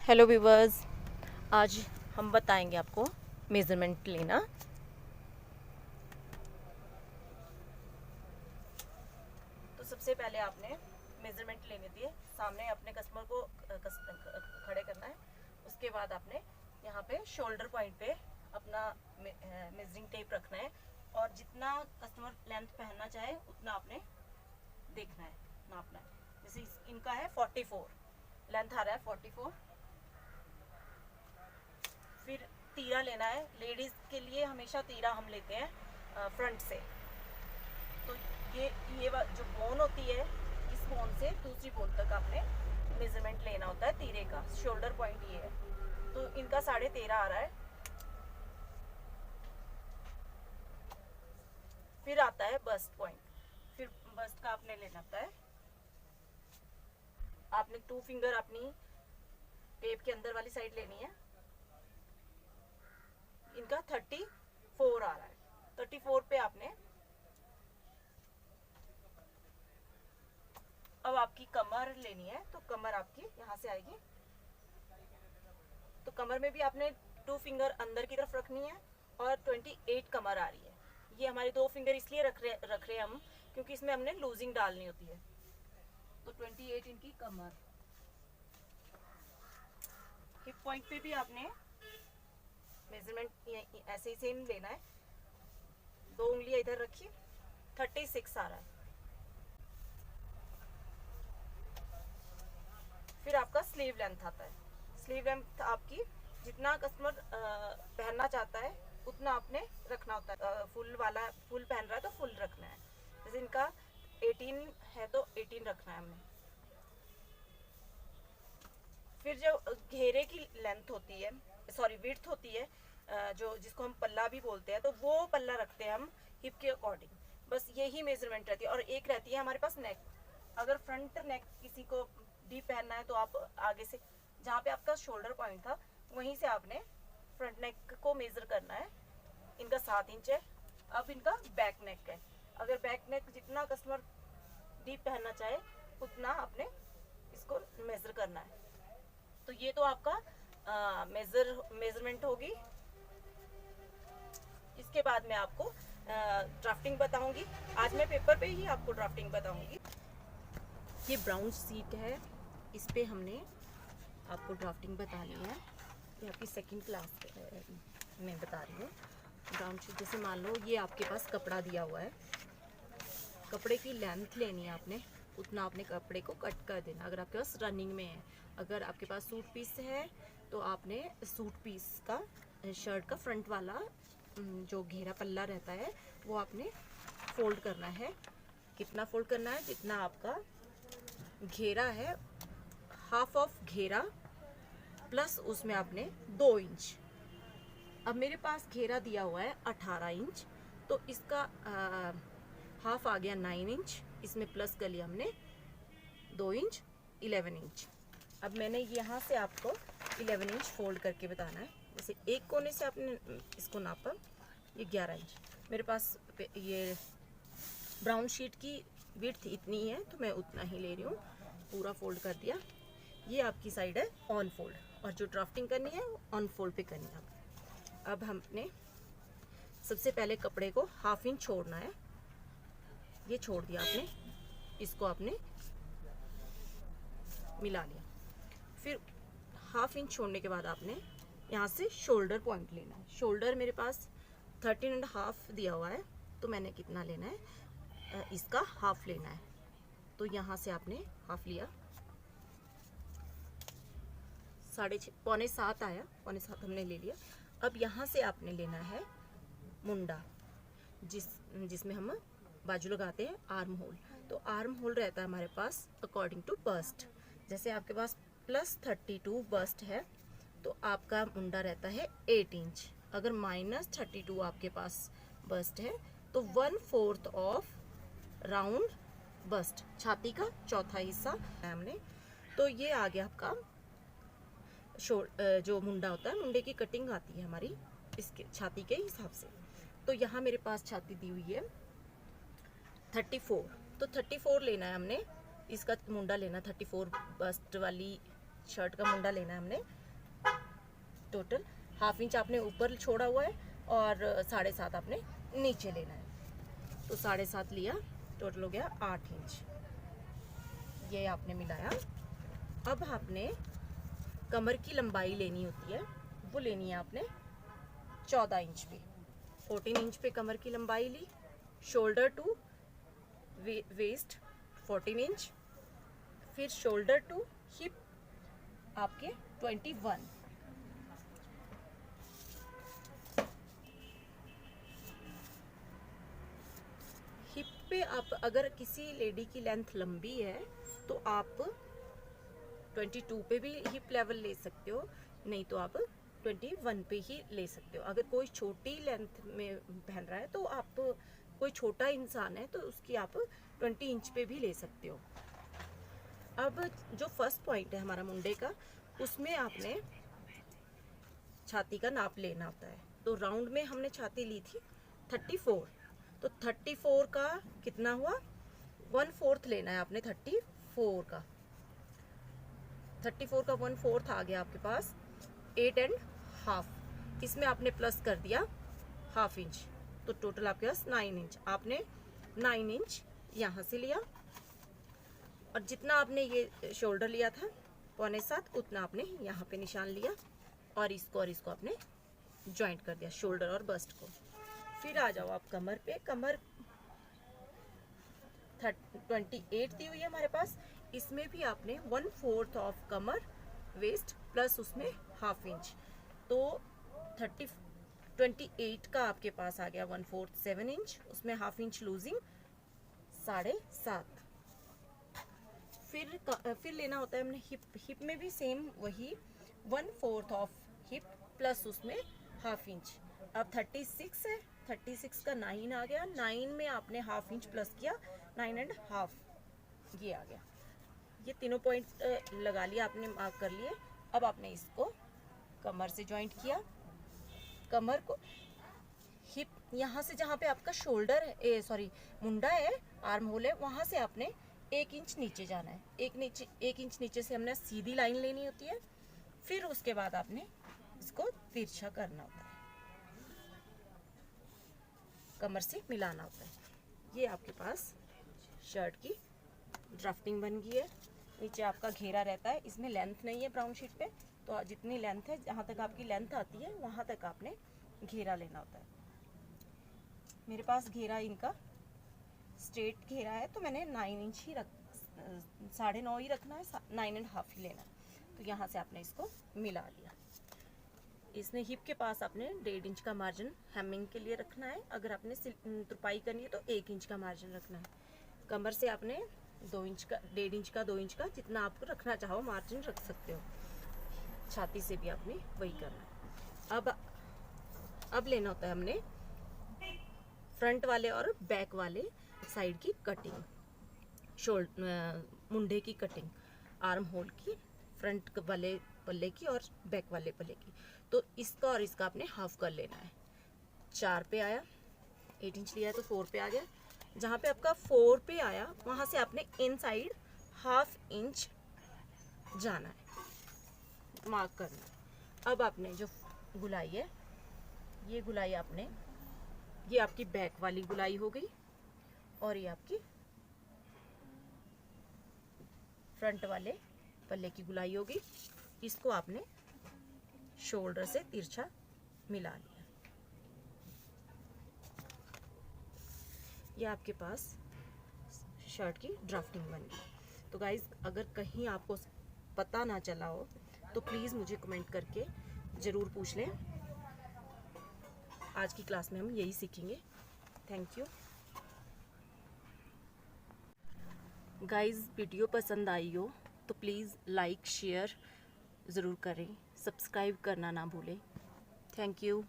Hello viewers, आज हम बताएंगे आपको मेज़रमेंट लेना। तो सबसे पहले आपने मेज़रमेंट लेने दिए, सामने अपने कस्टमर को खड़े करना है। उसके बाद आपने यहाँ पे शोल्डर पॉइंट पे अपना मेजरिंग टेप रखना है और जितना कस्टमर लेंथ पहनना चाहे उतना आपने देखना है, नापना है। जैसे इनका है 44 लेंथ आ रहा है 44। फिर तीरा लेना है। लेडीज़ के लिए हमेशा तीरा हम लेते हैं फ्रंट से। तो ये जो बोन होती है, इस बोन से दूसरी बोन तक आपने मेजरमेंट लेना होता है तीरे का। शोल्डर पॉइंट ये है, तो इनका 13.5 आ रहा है। फिर आता है बस्ट पॉइंट। फिर बस्ट का आपने लेना होता है, आपने 2 फिंगर अपनी टेप के अंदर वाली साइड लेनी है। इनका 34 आ रहा है। 34 पे आपने अब आपकी कमर लेनी है, तो कमर आपकी यहाँ से आएगी। तो कमर में भी आपने 2 फिंगर अंदर की तरफ रखनी है और 28 कमर आ रही है। ये हमारे 2 फिंगर इसलिए रख रहे हैं हम, क्योंकि इसमें हमने लूजिंग डालनी होती है। तो 28 इनकी कमर। हिप पॉइंट पे भी आपने मेजरमेंट ऐसे ही सेम लेना है। 2 उंगलियां इधर रखिए, 36 आ रहा है। फिर आपका स्लीव लेंथ आता है। स्लीव लेंथ आपकी जितना कस्टमर पहनना चाहता है उतना आपने रखना होता है। फुल वाला फुल पहन रहा है तो फुल रखना है। जैसे इनका 18 है तो 18 रखना है हमने। फिर जो घेरे की लेंथ होती है, सॉरी विड्थ होती है, जो जिसको हम पल्ला भी बोलते हैं, तो वो पल्ला रखते हैं हम हिप के अकॉर्डिंग। बस यही मेजरमेंट रहती है। और एक रहती है हमारे पास नेक। अगर फ्रंट नेक किसी को डीप पहनना है तो आप आगे से, जहाँ पे आपका शोल्डर पॉइंट था वहीं से आपने फ्रंट नेक को मेजर करना है। इनका 7 इंच है। अब इनका बैक नेक है। अगर बैक नेक जितना कस्टमर डीप पहनना चाहे उतना आपने इसको मेजर करना है। तो ये तो आपका मेजरमेंट होगी। इसके बाद मैं आपको ड्राफ्टिंग बताऊंगी। आज मैं पेपर पे ही आपको ड्राफ्टिंग बताऊंगी। ये ब्राउन शीट है, इस पे हमने आपको ड्राफ्टिंग बतानी है। ये आपकी सेकंड क्लास में बता रही हूँ। ब्राउन शीट, जैसे मान लो ये आपके पास कपड़ा दिया हुआ है, कपड़े की लेंथ लेनी है आपने, उतना आपने कपड़े को कट कर देना। अगर आपके पास रनिंग में है, अगर आपके पास सूट पीस है तो आपने सूट पीस का, शर्ट का फ्रंट वाला जो घेरा पल्ला रहता है वो आपने फोल्ड करना है। कितना फोल्ड करना है? जितना आपका घेरा है, हाफ ऑफ घेरा प्लस उसमें आपने 2 इंच। अब मेरे पास घेरा दिया हुआ है 18 इंच, तो इसका हाफ आ गया 9 इंच। इसमें प्लस कर लिया हमने 2 इंच, 11 इंच। अब मैंने यहाँ से आपको 11 इंच फोल्ड करके बताना है। जैसे एक कोने से आपने इसको नापा, ये 11 इंच। मेरे पास ये ब्राउन शीट की विड्थ इतनी है तो मैं उतना ही ले रही हूँ। पूरा फोल्ड कर दिया। ये आपकी साइड है ऑन फोल्ड, और जो ड्राफ्टिंग करनी है ऑन फोल्ड पे करनी है। अब हमने सबसे पहले कपड़े को हाफ इंच छोड़ना है। ये छोड़ दिया आपने, इसको आपने मिला लिया। फिर हाफ इंच छोड़ने के बाद आपने यहाँ से शोल्डर पॉइंट लेना है। शोल्डर मेरे पास 13.5 दिया हुआ है, तो मैंने कितना लेना है, इसका हाफ लेना है। तो यहाँ से आपने हाफ लिया, 6.5 पौने 7 आया, पौने 7 हमने ले लिया। अब यहाँ से आपने लेना है मुंडा, जिसमें हम बाजू लगाते हैं आर्म होल। तो आर्म होल रहता है हमारे पास अकॉर्डिंग टू बस्ट। जैसे आपके पास +32 बस्ट है तो आपका मुंडा रहता है 8 इंच। अगर -32 आपके पास बस्ट है तो 1/4 ऑफ राउंड बस्ट, छाती का चौथा हिस्सा हमने। तो ये आ गया आपका जो मुंडा होता है, मुंडे की कटिंग आती है हमारी इसके छाती के हिसाब से। तो यहाँ मेरे पास छाती दी हुई है 34, तो 34 लेना है हमने। इसका मुंडा लेना 34 बस्ट वाली शर्ट का मुंडा लेना है हमने। टोटल 1/2 इंच आपने ऊपर छोड़ा हुआ है और 7.5 आपने नीचे लेना है। तो 7.5 लिया, टोटल हो गया 8 इंच। ये आपने मिलाया। अब आपने कमर की लंबाई लेनी होती है, वो लेनी है आपने 14 इंच पे। 14 इंच पे कमर की लंबाई ली। शोल्डर टू वेस्ट 14 इंच, फिर शोल्डर टू हिप आपके 21। हिप पे आप अगर किसी लेडी की लेंथ लंबी है तो आप 22 पे भी हिप लेवल ले सकते हो, नहीं तो आप 21 पे ही ले सकते हो। अगर कोई छोटी लेंथ में पहन रहा है तो आप, कोई छोटा इंसान है तो उसकी आप 20 इंच पे भी ले सकते हो। अब जो फर्स्ट पॉइंट है हमारा मुंडे का, उसमें आपने छाती का नाप लेना होता है। तो राउंड में हमने छाती ली थी 34, तो 34 का कितना हुआ, 1/4 लेना है आपने 34 का। 34 का 1/4 आ गया आपके पास 8.5। इसमें आपने प्लस कर दिया 1/2 इंच, तो टोटल आपके पास 9 इंच। आपने 9 इंच यहाँ से लिया और जितना आपने ये शोल्डर लिया था 6.25, उतना आपने यहाँ पे निशान लिया और इसको आपने ज्वाइंट कर दिया, शोल्डर और बस्ट को। फिर आ जाओ आप कमर पे। कमर 28 दी हुई है हमारे पास, इसमें भी आपने 1/4 ऑफ कमर वेस्ट प्लस उसमें 1/2 इंच, तो 28 का आपके पास आ गया 1/4 7 इंच, उसमें 1/2 इंच लूजिंग 7.5। फिर लेना होता है हमने हिप। हिप में भी सेम वही 1/4 ऑफ हिप प्लस उसमें 1/2 इंच। अब 36 है, 36 का 9 आ गया, 9 में आपने 1/2 इंच प्लस किया 9.5, ये आ गया। ये तीनों पॉइंट लगा लिया आपने, मार्क कर लिए। अब आपने इसको कमर से ज्वाइंट किया। कमर को हिप, यहाँ से जहाँ पे आपका शोल्डर है, सॉरी मुंडा है, आर्म होल है, वहाँ से आपने 1 इंच नीचे जाना है। 1 इंच नीचे से हमने सीधी लाइन लेनी होती है। फिर उसके बाद आपने इसको तिरछा करना होता है, कमर से मिलाना होता है। ये आपके पास शर्ट की ड्राफ्टिंग बन गई है। नीचे आपका घेरा रहता है, इसमें लेंथ नहीं है ब्राउन शीट पे, तो जितनी लेंथ है, जहाँ तक आपकी लेंथ आती है वहाँ तक आपने घेरा लेना होता है। मेरे पास घेरा इनका स्ट्रेट घेरा है, तो मैंने 9 इंच ही 9.5 ही रखना है, 9.5 ही लेना है। तो यहाँ से आपने इसको मिला लिया। इसमें हिप के पास आपने 1.5 इंच का मार्जिन हेमिंग के लिए रखना है। अगर आपने तुरपाई करनी है तो 1 इंच का मार्जिन रखना है। कमर से आपने 2 इंच का, 1.5 इंच का, 2 इंच का, जितना आपको रखना चाहो मार्जिन रख सकते हो। छाती से भी आपने वही करना है। अब लेना होता है हमने फ्रंट वाले और बैक वाले साइड की कटिंग, मुंडे की कटिंग, आर्म होल की, फ्रंट वाले पल्ले की और बैक वाले पल्ले की। तो इसका और इसका आपने हाफ कर लेना है। 4 पे आया, 8 इंच लिया है तो 4 पे आ गया। जहाँ पे आपका 4 पे आया वहाँ से आपने इनसाइड 1/2 इंच जाना है, मार्क करना है। अब आपने जो गुलाई है, ये गुलाई आपने, ये आपकी बैक वाली गुलाई हो गई और ये आपकी फ्रंट वाले पल्ले की गुलाई होगी। इसको आपने शोल्डर से तिरछा मिला लिया। ये आपके पास शर्ट की ड्राफ्टिंग बन गई। तो गाइज, अगर कहीं आपको पता ना चला हो तो प्लीज़ मुझे कमेंट करके ज़रूर पूछ लें। आज की क्लास में हम यही सीखेंगे। Thank you guys. वीडियो पसंद आई हो तो प्लीज़ लाइक शेयर ज़रूर करें, सब्सक्राइब करना ना भूलें। Thank you.